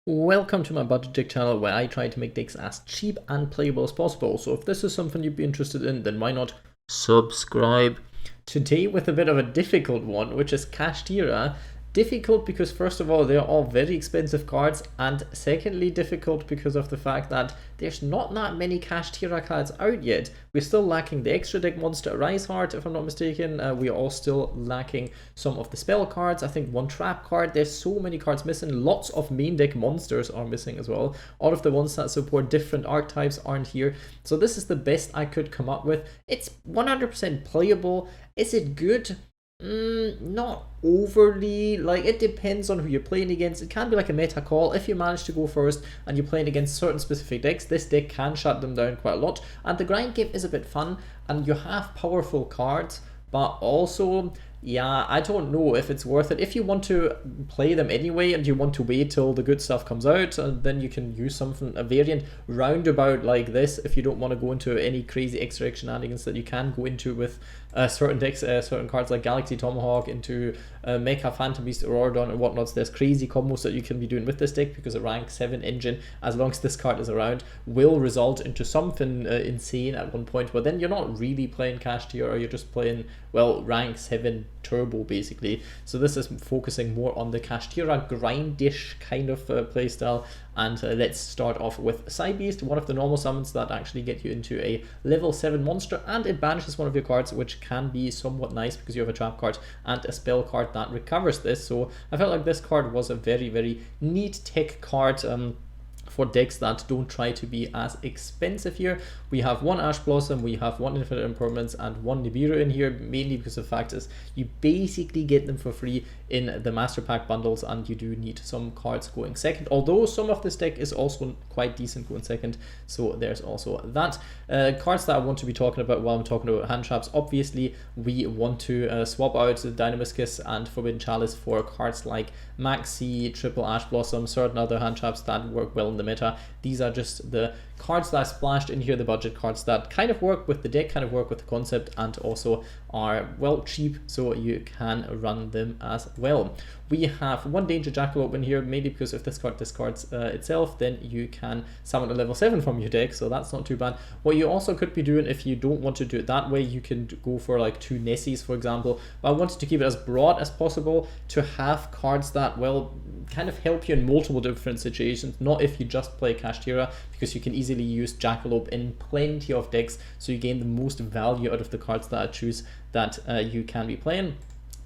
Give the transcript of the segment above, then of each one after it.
Welcome to my budget deck channel where I try to make decks as cheap and playable as possible. So if this is something you'd be interested in, then why not subscribe? Today with a bit of a difficult one, which is Kashtira. Difficult because first of all, they're all very expensive cards, and secondly difficult because of the fact that there's not that many Kashtira cards out yet. We're still lacking the extra deck monster Riseheart, if I'm not mistaken. We are all still lacking some of the spell cards. I think one trap card. There's so many cards missing. Lots of main deck monsters are missing as well. All of the ones that support different archetypes aren't here. So this is the best I could come up with. It's 100% playable. Is it good? Not overly. Like, it depends on who you're playing against. It can be like a meta call. If you manage to go first and you're playing against certain specific decks, this deck can shut them down quite a lot. And the grind game is a bit fun, and you have powerful cards, but also, yeah, I don't know if it's worth it. If you want to play them anyway and you want to wait till the good stuff comes out, then you can use something, a variant roundabout like this, if you don't want to go into any crazy extra shenanigans that you can go into with certain decks, certain cards like Galaxy Tomahawk into Mecha, Phantom-Beast, Auroradon and whatnot. So there's crazy combos that you can be doing with this deck, because a rank 7 engine, as long as this card is around, will result into something insane at one point, but then you're not really playing Kashtira, you're just playing, well, rank 7 turbo basically. So this is focusing more on the Kashtira grindish kind of playstyle. And let's start off with Psi-Beast, one of the normal summons that actually get you into a level 7 monster, and it banishes one of your cards, which can be somewhat nice because you have a trap card and a spell card that recovers this. So I felt like this card was a very, very neat tech card for decks that don't try to be as expensive here. We have one Ash Blossom, we have one Infinite Impermanence, and one Nibiru in here, mainly because the fact is you basically get them for free in the Master Pack bundles, and you do need some cards going second, although some of this deck is also quite decent going second, so there's also that. Cards that I want to be talking about while I'm talking about hand traps, obviously we want to swap out the Dinomischus and Forbidden Chalice for cards like Maxi, Triple Ash Blossom, certain other hand traps that work well in the meta. These are just the cards that I splashed in here, the budget cards that kind of work with the deck, kind of work with the concept, and also are, well, cheap, so you can run them as well. We have one Danger Jackalope in here, mainly because if this card discards itself, then you can summon a level 7 from your deck, so that's not too bad. What you also could be doing, if you don't want to do it that way, you can go for like 2 Nessies, for example. But I wanted to keep it as broad as possible to have cards that, well, kind of help you in multiple different situations, not if you just play Kashtira, because you can easily use Jackalope in plenty of decks, so you gain the most value out of the cards that I choose that you can be playing.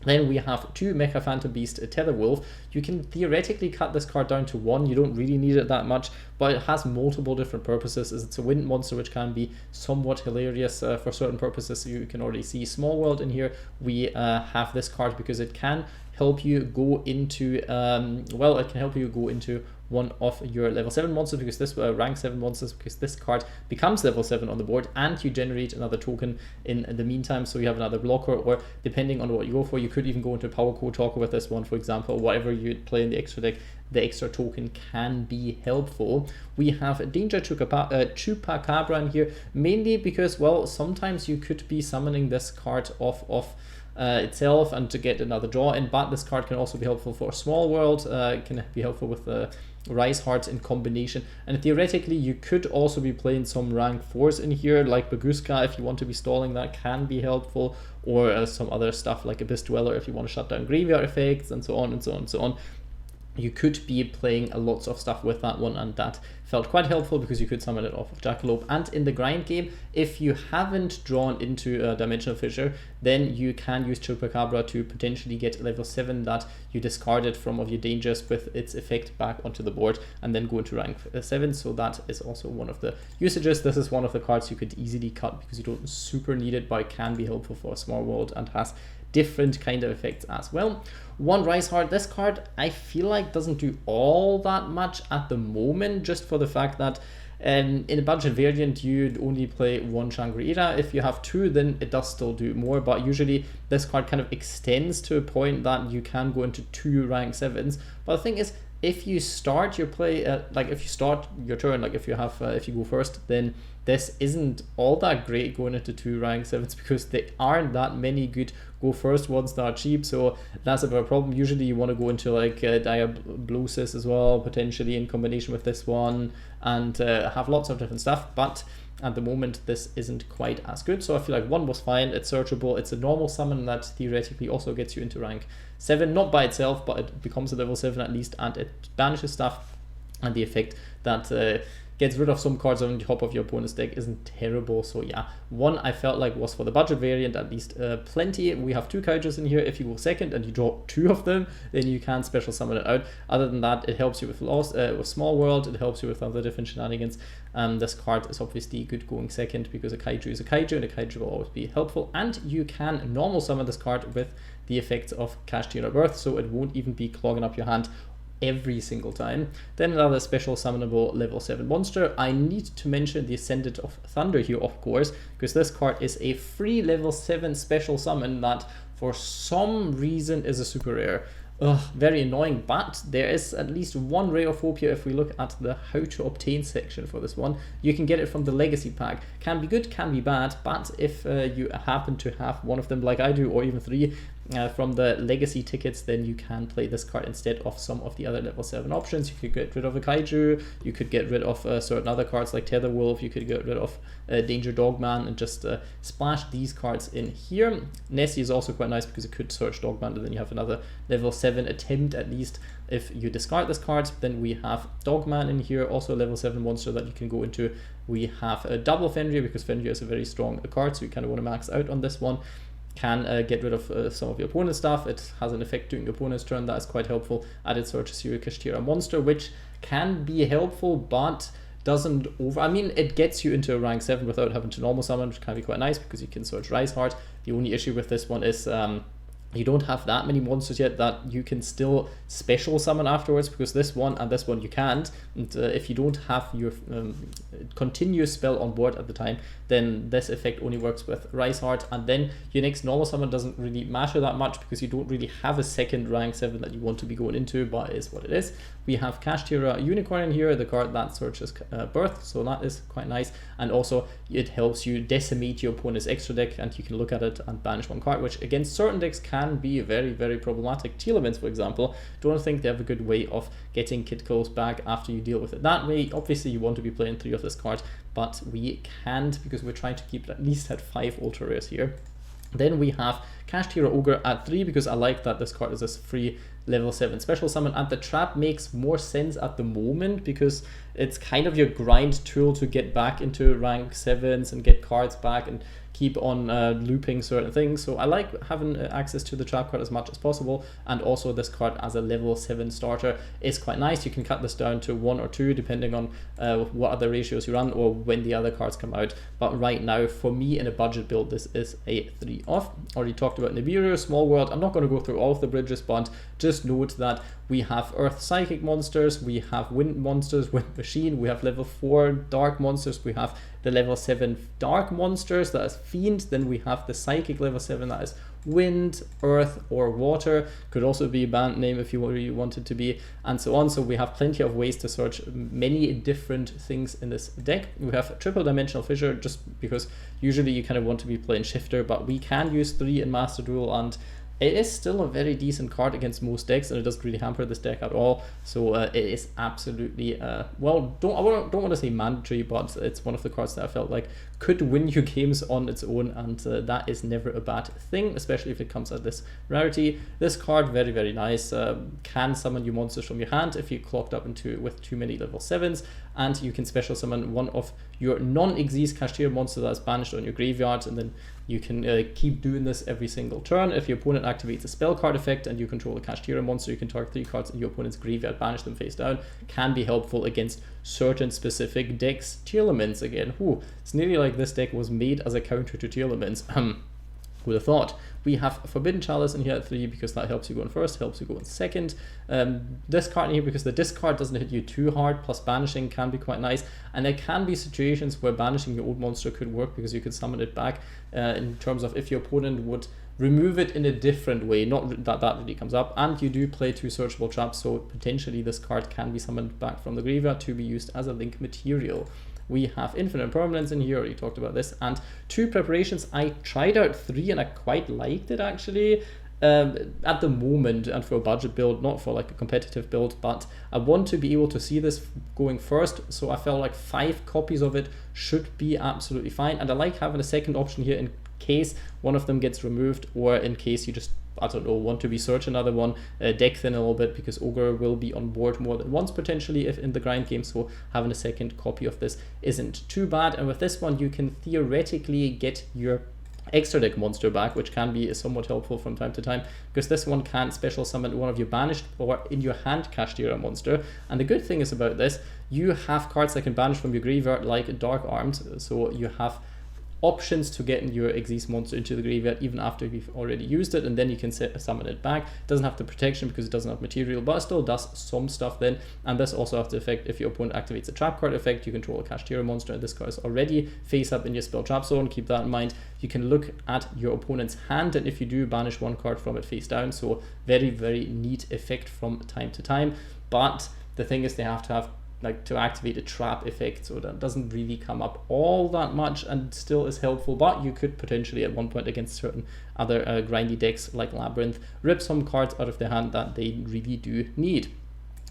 Then we have 2 Mecha Phantom-Beast Tetherwolf. You can theoretically cut this card down to 1, you don't really need it that much, but it has multiple different purposes. It's a wind monster, which can be somewhat hilarious for certain purposes. So you can already see Small World in here. We have this card because it can help you go into, well, it can help you go into one of your level 7 monsters, because this rank 7 monsters, because this card becomes level 7 on the board, and you generate another token in the meantime, so you have another blocker, or depending on what you go for, you could even go into Decode Talker with this one, for example. Whatever you play in the extra deck, the extra token can be helpful. We have Danger Chupacabra in here, mainly because, well, sometimes you could be summoning this card off of itself and to get another draw in, but this card can also be helpful for Small World. It can be helpful with Riseheart in combination, and theoretically you could also be playing some rank 4s in here, like Baguska, if you want to be stalling, that can be helpful, or some other stuff like Abyss Dweller if you want to shut down graveyard effects, and so on and so on and so on. You could be playing lots of stuff with that one, and that felt quite helpful because you could summon it off of Jackalope. And in the grind game, if you haven't drawn into Dimensional Fissure, then you can use Chupacabra to potentially get level 7 that you discarded from of your dangers with its effect back onto the board, and then go into rank 7. So that is also one of the usages. This is one of the cards you could easily cut because you don't super need it, but it can be helpful for a Small World and has different kind of effects as well. One Riseheart, this card I feel like doesn't do all that much at the moment, just for the fact that in a budget variant you'd only play one Shangri-Ira. If you have 2, then it does still do more, but usually this card kind of extends to a point that you can go into 2 rank 7s. But the thing is, if you start your play, like if you start your turn, like if you have, if you go first, then this isn't all that great going into 2 rank 7s because there aren't that many good go first ones that are cheap, so that's a bit of a problem. Usually you want to go into like Diablosis as well, potentially in combination with this one, and have lots of different stuff, but at the moment this isn't quite as good. So I feel like 1 was fine, it's searchable, it's a normal summon that theoretically also gets you into rank 7, not by itself, but it becomes a level 7 at least, and it banishes stuff, and the effect that gets rid of some cards on top of your opponent's deck isn't terrible. So yeah, 1 I felt like was for the budget variant at least plenty. We have 2 Kaijus in here. If you go second and you draw 2 of them, then you can special summon it out. Other than that, it helps you with Small World, it helps you with other different shenanigans. This card is obviously good going second because a Kaiju is a Kaiju, and a Kaiju will always be helpful. And you can normal summon this card with the effects of Kashtira Birth, so it won't even be clogging up your hand every single time. Then another special summonable level 7 monster. I need to mention the Ascendant of Thunder here, of course, because this card is a free level 7 special summon that for some reason is a super rare. Very annoying, but there is at least 1 ray of hope here if we look at the how to obtain section for this one. You can get it from the legacy pack. Can be good, can be bad, but if you happen to have 1 of them like I do, or even 3 from the legacy tickets, then you can play this card instead of some of the other level 7 options. You could get rid of a Kaiju, you could get rid of certain other cards like Tetherwolf, you could get rid of Danger Dogman and just splash these cards in here. Nessie is also quite nice because it could search Dogman, and then you have another level 7 attempt at least if you discard this card. Then we have Dogman in here, also a level 7 monster that you can go into. We have a double Fenrir because Fenrir is a very strong card, so you kind of want to max out on this one. Can get rid of some of your opponent's stuff. It has an effect during your opponent's turn that is quite helpful, and it searches you a Kashtira monster, which can be helpful but doesn't I mean, it gets you into a rank 7 without having to normal summon, which can be quite nice because you can search Riseheart. The only issue with this one is you don't have that many monsters yet that you can still special summon afterwards, because this one and this one you can't. And if you don't have your continuous spell on board at the time, then this effect only works with Riseheart, and then your next normal summon doesn't really matter that much because you don't really have a second rank 7 that you want to be going into, but it is what it is. We have Kashtira Unicorn in here, the card that searches Birth, so that is quite nice, and also it helps you decimate your opponent's extra deck, and you can look at it and banish 1 card, which against certain decks can be very, very problematic. Telements, for example, don't think they have a good way of getting Kid Close back after you deal with it that way. Obviously you want to be playing 3 of this card, but we can't because we're trying to keep it at least at 5 ultra rares here. Then we have Kashtira Ogre at 3 because I like that this card is a free level 7 special summon, and the trap makes more sense at the moment because it's kind of your grind tool to get back into rank 7s and get cards back and keep on looping certain things. So I like having access to the trap card as much as possible, and also this card as a level 7 starter is quite nice. You can cut this down to 1 or 2 depending on what other ratios you run or when the other cards come out, but right now for me in a budget build this is a 3 off. Already talked about Nibiru, Small World. I'm not going to go through all of the bridges, but just note that we have Earth Psychic monsters, we have Wind monsters, Wind Machine, we have level 4 Dark monsters, we have the level 7 Dark monsters that is Fiend, then we have the Psychic level 7 that is Wind, Earth, or Water. Could also be a band name if you really wanted to be, and so on. So we have plenty of ways to search many different things in this deck. We have triple Dimensional Fissure just because usually you kind of want to be playing Shifter, but we can use 3 in Master Duel, and it is still a very decent card against most decks, and it doesn't really hamper this deck at all. So it is absolutely well, don't want to say mandatory, but it's one of the cards that I felt like could win you games on its own, and that is never a bad thing, especially if it comes at this rarity. This card very, very nice. Can summon your monsters from your hand if you clocked up into with too many level 7s, and you can special summon one of your non-exist Kashtira monster that is banished on your graveyard, and then you can keep doing this every single turn. If your opponent activates a spell card effect and you control a Kashtira monster, you can target 3 cards in your opponent's graveyard, banish them face down. Can be helpful against certain specific decks. Telements again. It's nearly like this deck was made as a counter to Telements. Who would have thought? We have Forbidden Chalice in here at 3 because that helps you go in first, helps you go in second. This card in here because the discard doesn't hit you too hard, plus banishing can be quite nice. And there can be situations where banishing your old monster could work because you could summon it back in terms of if your opponent would remove it in a different way, not that really comes up. And you do play 2 searchable traps, so potentially this card can be summoned back from the graveyard to be used as a link material. We have Infinite Impermanence in here, already talked about this, and 2 preparations. I tried out 3 and I quite liked it actually. At the moment, and for a budget build, not for like a competitive build, but I want to be able to see this going first, so I felt like 5 copies of it should be absolutely fine, and I like having a second option here in case one of them gets removed, or in case you just, I don't know, want to be search another one, deck thin a little bit, because Ogre will be on board more than once potentially if in the grind game, so having a second copy of this isn't too bad. And with this one you can theoretically get your extra deck monster back, which can be somewhat helpful from time to time, because this one can special summon one of your banished or in your hand Kashtira monster. And the good thing is about this, you have cards that can banish from your graveyard like Dark Armed, so you have options to get your Xyz monster into the graveyard even after you've already used it, and then you can summon it back. It doesn't have the protection because it doesn't have material, but it still does some stuff then. And this also has the effect, if your opponent activates a trap card effect, you control a Kashtira monster, and this card is already face up in your spell trap zone. Keep that in mind. You can look at your opponent's hand, and if you do, banish 1 card from it face down, so very, very neat effect from time to time. But the thing is, they have to have like to activate a trap effect, so that doesn't really come up all that much and still is helpful. But you could potentially at one point against certain other grindy decks like Labyrinth rip some cards out of their hand that they really do need.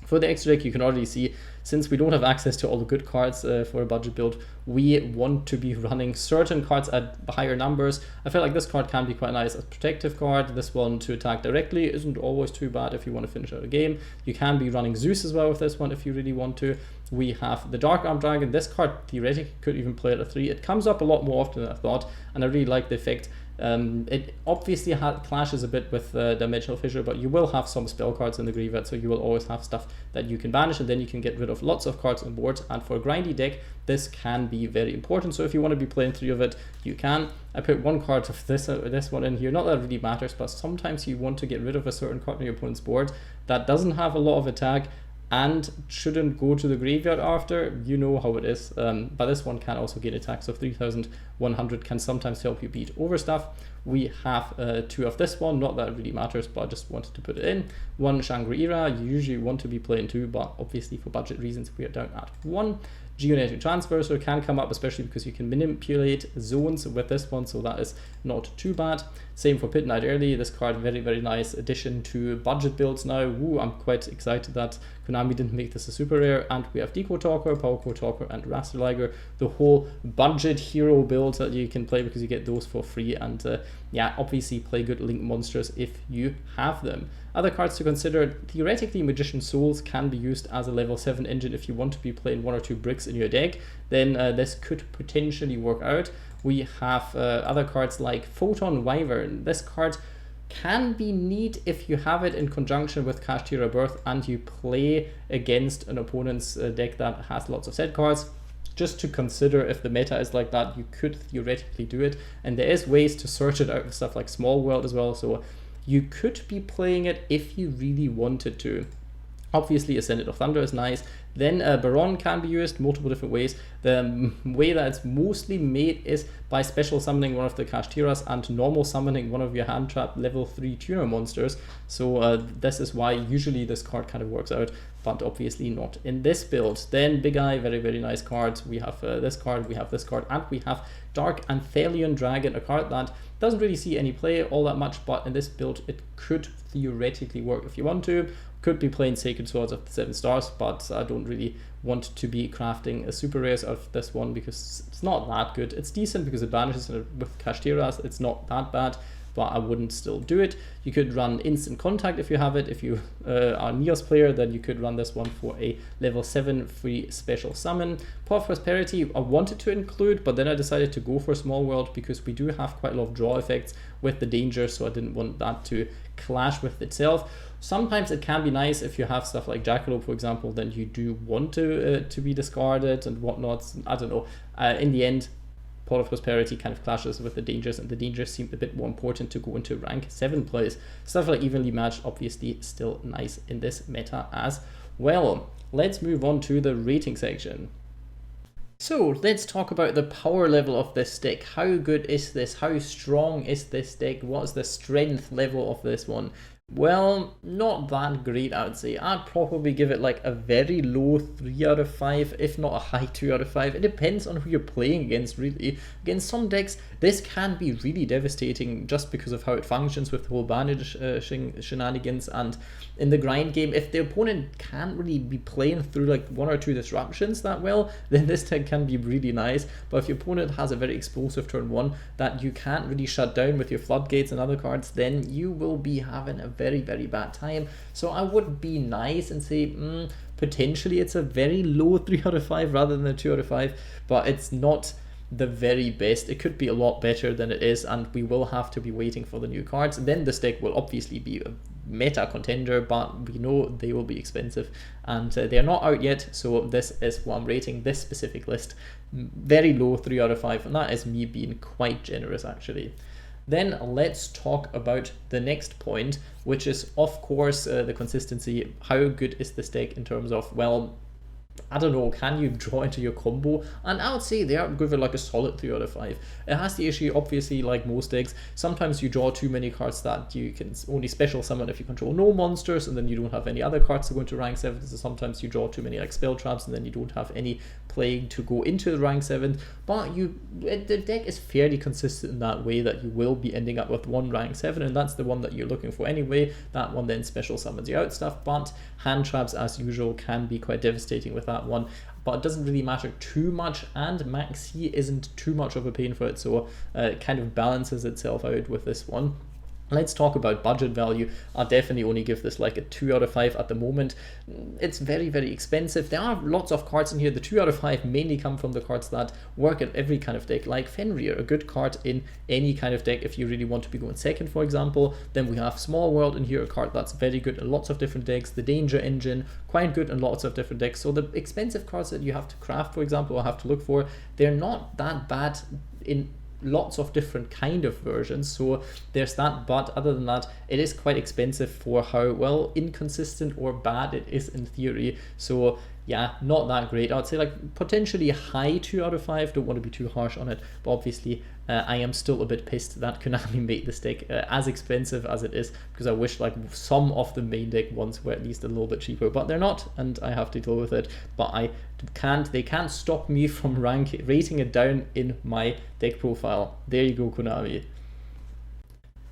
For the extra deck, you can already see, since we don't have access to all the good cards for a budget build, we want to be running certain cards at higher numbers. I feel like this card can be quite nice as a protective card. This one to attack directly isn't always too bad if you want to finish out a game. You can be running Zeus as well with this one if you really want to. We have the Dark Arm Dragon. This card theoretically could even play at a 3. It comes up a lot more often than I thought, and I really like the effect. It obviously clashes a bit with Dimensional Fissure, but you will have some spell cards in the graveyard, so you will always have stuff that you can banish, and then you can get rid of lots of cards on board. And for a grindy deck, this can be very important. So if you want to be playing 3 of it, you can. I put 1 card of this one in here. Not that it really matters, but sometimes you want to get rid of a certain card on your opponent's board that doesn't have a lot of attack and shouldn't go to the graveyard after. You know how it is. But this one can also gain attack, so 3100 can sometimes help you beat over stuff. We have 2 of this one, not that it really matters, but I just wanted to put it in. 1 Shangri-Ira, you usually want to be playing 2, but obviously for budget reasons we are down at 1. Geonator Transverser can come up, especially because you can manipulate zones with this one, so that is not too bad. Same for Pit Knight Early. This card, very, very nice addition to budget builds now. Woo, I'm quite excited that Konami didn't make this a super rare. And we have Decode Talker, Paleozoic Talker, and Rasterliger, the whole budget hero build that you can play because you get those for free. And yeah, obviously play good link monsters if you have them. Other cards to consider, theoretically Magician's Souls can be used as a level 7 engine if you want to be playing 1 or 2 bricks in your deck. Then this could potentially work out. We have other cards like Photon Wyvern. This card can be neat if you have it in conjunction with Kashtira Birth and you play against an opponent's deck that has lots of set cards. Just to consider, if the meta is like that, you could theoretically do it. And there is ways to search it out with stuff like Small World as well, so you could be playing it if you really wanted to. Obviously, Ascendant of Thunder is nice. Then Baron can be used multiple different ways. The way that it's mostly made is by special summoning one of the Kashtiras and normal summoning one of your hand trap level 3 tuner monsters. So this is why usually this card kind of works out, but obviously not in this build. Then Big Eye, very, very nice card. We have this card, we have this card, and we have Dark Anthelion Dragon, a card that doesn't really see any play all that much, but in this build it could theoretically work if you want to. Could be playing Sacred Swords of the 7 Stars, but I don't really want to be crafting a super rares out of this one because it's not that good. It's decent because it banishes it with Kashtiras. It's not that bad, but I wouldn't still do it. You could run Instant Contact if you have it. If you are a Neos player, then you could run this one for a level 7 free special summon. Path of Prosperity I wanted to include, but then I decided to go for Small World because we do have quite a lot of draw effects with the danger, so I didn't want that to clash with itself. Sometimes it can be nice if you have stuff like Jackalope, for example, then you do want to be discarded and whatnot. I don't know. In the end, Pot of Prosperity kind of clashes with the dangers, and the dangers seem a bit more important to go into rank 7 plays. Stuff like Evenly Matched, obviously still nice in this meta as well. Let's move on to the rating section. So let's talk about the power level of this deck. How good is this? How strong is this deck? What is the strength level of this one? Well, not that great, I would say. I'd probably give it like a very low 3 out of 5, if not a high 2 out of 5. It depends on who you're playing against, really. Against some decks, this can be really devastating just because of how it functions with the whole bandage shenanigans. And in the grind game, if the opponent can't really be playing through like 1 or 2 disruptions that well, then this deck can be really nice. But if your opponent has a very explosive turn 1 that you can't really shut down with your floodgates and other cards, then you will be having a very, very bad time. So I would be nice and say potentially it's a very low 3 out of 5 rather than a 2 out of 5, but it's not the very best. It could be a lot better than it is, and we will have to be waiting for the new cards. Then this deck will obviously be a meta contender, but we know they will be expensive, and they're not out yet, so this is what I'm rating this specific list. Very low 3 out of 5, and that is me being quite generous actually. Then let's talk about the next point, which is of course the consistency. How good is this deck in terms of, well, I don't know, can you draw into your combo? And I would say they are give it like a solid 3 out of 5. It has the issue, obviously, like most decks, sometimes you draw too many cards that you can only special summon if you control no monsters, and then you don't have any other cards to go into rank 7. So sometimes you draw too many like spell traps, and then you don't have any playing to go into the rank 7. But the deck is fairly consistent in that way that you will be ending up with one rank 7, and that's the one that you're looking for anyway. That one then special summons you out stuff, but hand traps as usual can be quite devastating with that one, but it doesn't really matter too much, and Max C isn't too much of a pain for it, so it kind of balances itself out with this one. Let's talk about budget value. I'll definitely only give this like a 2 out of 5 at the moment. It's very, very expensive. There are lots of cards in here. The 2 out of 5 mainly come from the cards that work in every kind of deck, like Fenrir, a good card in any kind of deck if you really want to be going second, for example. Then we have Small World in here, a card that's very good in lots of different decks. The Danger Engine, quite good in lots of different decks. So the expensive cards that you have to craft, for example, or have to look for, they're not that bad in lots of different kind of versions, so there's that. But other than that, it is quite expensive for how well inconsistent or bad it is in theory. So yeah, not that great. I would say like potentially a high 2 out of 5. Don't want to be too harsh on it, but obviously I am still a bit pissed that Konami made this deck as expensive as it is, because I wish like some of the main deck ones were at least a little bit cheaper, but they're not, and I have to deal with it. But they can't stop me from rating it down in my deck profile. There you go, Konami.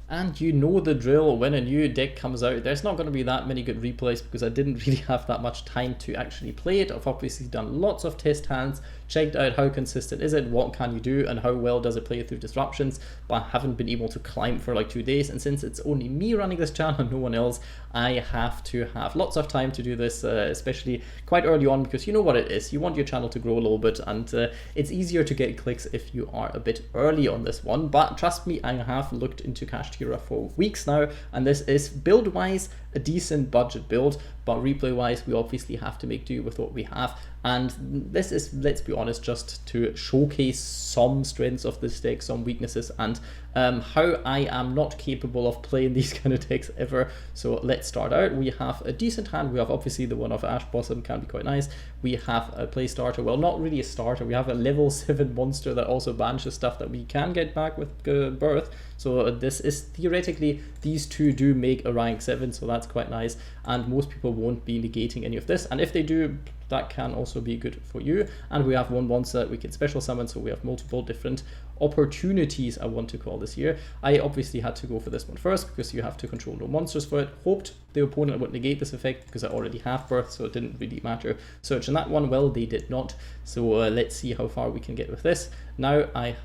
And you know the drill, when a new deck comes out, there's not going to be that many good replays because I didn't really have that much time to actually play it. I've obviously done lots of test hands, checked out how consistent is it, what can you do, and how well does it play through disruptions, but I haven't been able to climb for like 2 days. And since it's only me running this channel and no one else, I have to have lots of time to do this, especially quite early on, because you know what it is, you want your channel to grow a little bit, and it's easier to get clicks if you are a bit early on this one. But trust me, I have looked into Kashtira for weeks now, and this is build wise a decent budget build, but replay wise we obviously have to make do with what we have. And this is, let's be honest, just to showcase some strengths of this deck, some weaknesses, and how I am not capable of playing these kind of decks ever. So let's start out. We have a decent hand. We have obviously the one of Ash Blossom, can be quite nice. We have a play starter, well, not really a starter, we have a level 7 monster that also banishes stuff that we can get back with Birth. So this is theoretically, these two do make a rank 7, so that's quite nice, and most people won't be negating any of this, and if they do, that can also be good for you. And we have one monster that we can special summon, so we have multiple different opportunities, I want to call this here. I obviously had to go for this one first because you have to control no monsters for it. Hoped the opponent would negate this effect because I already have Birth, so it didn't really matter. Searching that one, well, they did not. So let's see how far we can get with this. Now I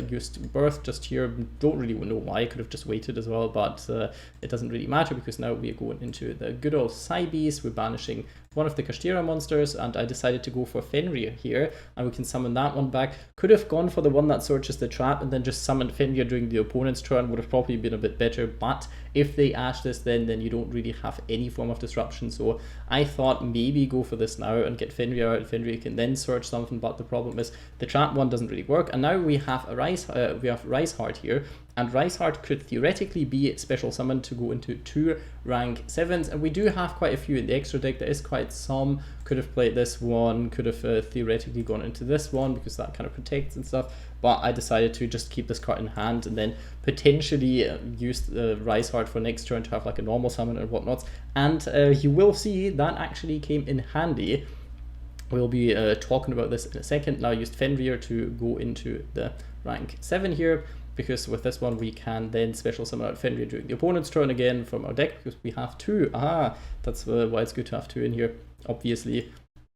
used Birth just here, don't really know why, I could have just waited as well, but it doesn't really matter because now we are going into the good old Psi-Beast. We're banishing one of the Kashtira monsters, and I decided to go for Fenrir here, and we can summon that one back. Could have gone for the one that searches the trap and then just summoned Fenrir during the opponent's turn, would have probably been a bit better, but if they ash this then you don't really have any form of disruption, so I thought maybe go for this now and get Fenrir out. Fenrir can then search something, but the problem is the trap one doesn't really work. And now we have a Riseheart here, and Riseheart could theoretically be special summoned to go into 2 rank 7s, and we do have quite a few in the extra deck. There is quite some. Could have played this one, could have theoretically gone into this one because that kind of protects and stuff, but I decided to just keep this card in hand and then potentially use the Riseheart for next turn to have like a normal summon and whatnot, and you will see that actually came in handy. We'll be talking about this in a second. Now I used Fenrir to go into the rank 7 here, because with this one we can then special summon out Fenrir during the opponent's turn again from our deck, because we have 2. That's why it's good to have 2 in here, obviously,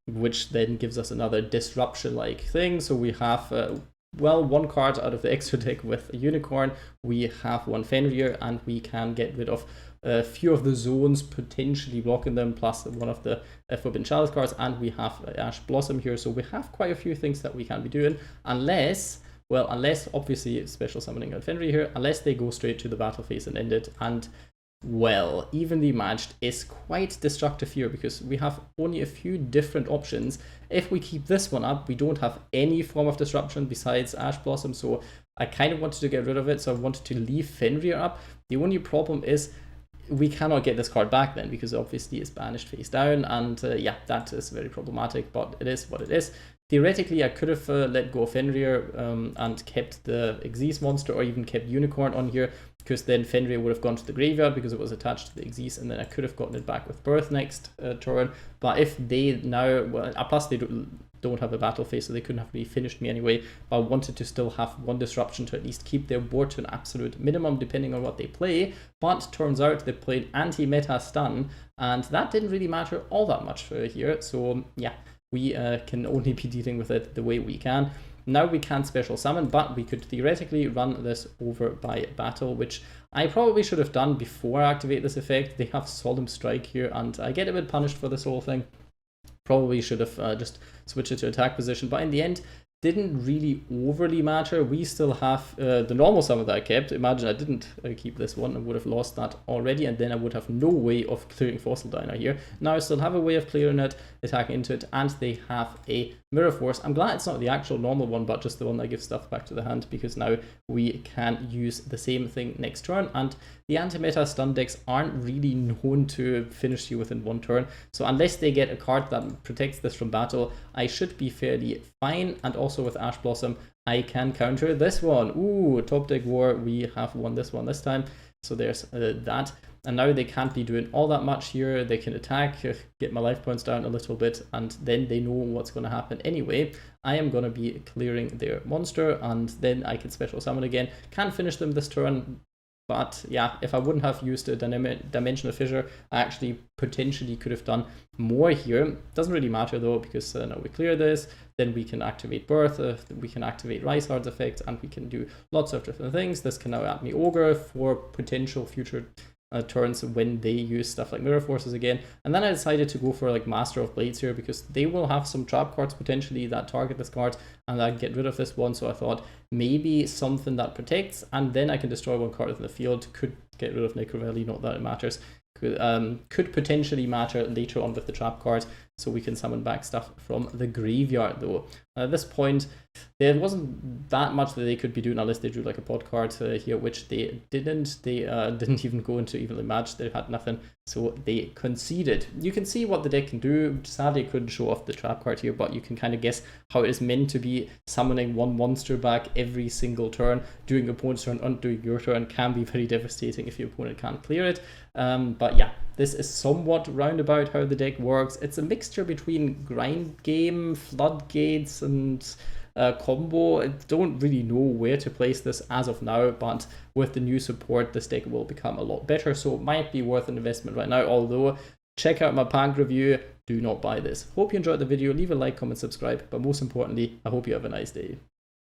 which then gives us another disruption-like thing. So we have, well, 1 card out of the extra deck with a Unicorn, we have 1 Fenrir, and we can get rid of a few of the zones potentially blocking them, plus one of the Forbidden Chalice cards, and we have Ash Blossom here, so we have quite a few things that we can be doing, unless obviously special summoning out Fenrir here, unless they go straight to the battle phase and end it, and well, evenly matched is quite destructive here because we have only a few different options. If we keep this one up, we don't have any form of disruption besides Ash Blossom, so I kind of wanted to get rid of it, so I wanted to leave Fenrir up. The only problem is we cannot get this card back then, because obviously it's banished face down, and yeah, that is very problematic, but it is what it is. Theoretically, I could have let go of Fenrir and kept the Xyz monster, or even kept Unicorn on here, because then Fenrir would have gone to the graveyard because it was attached to the Xyz, and then I could have gotten it back with Birth next turn. But if they now, well, plus they don't have a battle phase, so they couldn't have really finished me anyway, but I wanted to still have 1 disruption to at least keep their board to an absolute minimum depending on what they play. But turns out they played anti-meta stun, and that didn't really matter all that much here, so yeah, we can only be dealing with it the way we can. Now we can't special summon, but we could theoretically run this over by battle, which I probably should have done before I activate this effect. They have Solemn Strike here, and I get a bit punished for this whole thing. Probably should have just switched it to attack position, but in the end, didn't really overly matter. We still have the normal summon that I kept. Imagine I didn't keep this one, I would have lost that already, and then I would have no way of clearing Fossil Diner here. Now I still have a way of clearing it, attacking into it, and they have a Mirror Force. I'm glad it's not the actual normal one, but just the one that gives stuff back to the hand, because now we can use the same thing next turn, and the anti-meta stun decks aren't really known to finish you within 1 turn, so unless they get a card that protects this from battle, I should be fairly fine. And also with Ash Blossom, I can counter this one. Ooh, top deck war, we have won this one this time, so there's that. And now they can't be doing all that much here. They can attack, get my life points down a little bit, and then they know what's going to happen anyway. I am going to be clearing their monster, and then I can special summon again. Can't finish them this turn, but yeah, if I wouldn't have used a Dimensional Fissure, I actually potentially could have done more here. Doesn't really matter though, because now we clear this, then we can activate Birth, we can activate Riseheart's effect, and we can do lots of different things. This can now add me Ogre for potential future turns when they use stuff like Mirror Forces again. And then I decided to go for like Master of Blades here, because they will have some trap cards potentially that target this card, and I get rid of this one. So I thought maybe something that protects, and then I can destroy 1 card in the field. Could get rid of Necrovelli, not that it matters. Could potentially matter later on with the trap card, so we can summon back stuff from the graveyard though. At this point, there wasn't that much that they could be doing unless they drew like a pod card here, which they didn't. They didn't even go into evenly matched. They had nothing, so they conceded. You can see what the deck can do. Sadly, I couldn't show off the trap card here, but you can kind of guess how it is meant to be. Summoning 1 monster back every single turn, doing your opponent's turn, undoing your turn, can be very devastating if your opponent can't clear it. But yeah, this is somewhat roundabout how the deck works. It's a mixture between grind game, floodgates, and combo. I don't really know where to place this as of now, but with the new support, this deck will become a lot better, so it might be worth an investment right now. Although, check out my pack review. Do not buy this. Hope you enjoyed the video. Leave a like, comment, subscribe, but most importantly, I hope you have a nice day.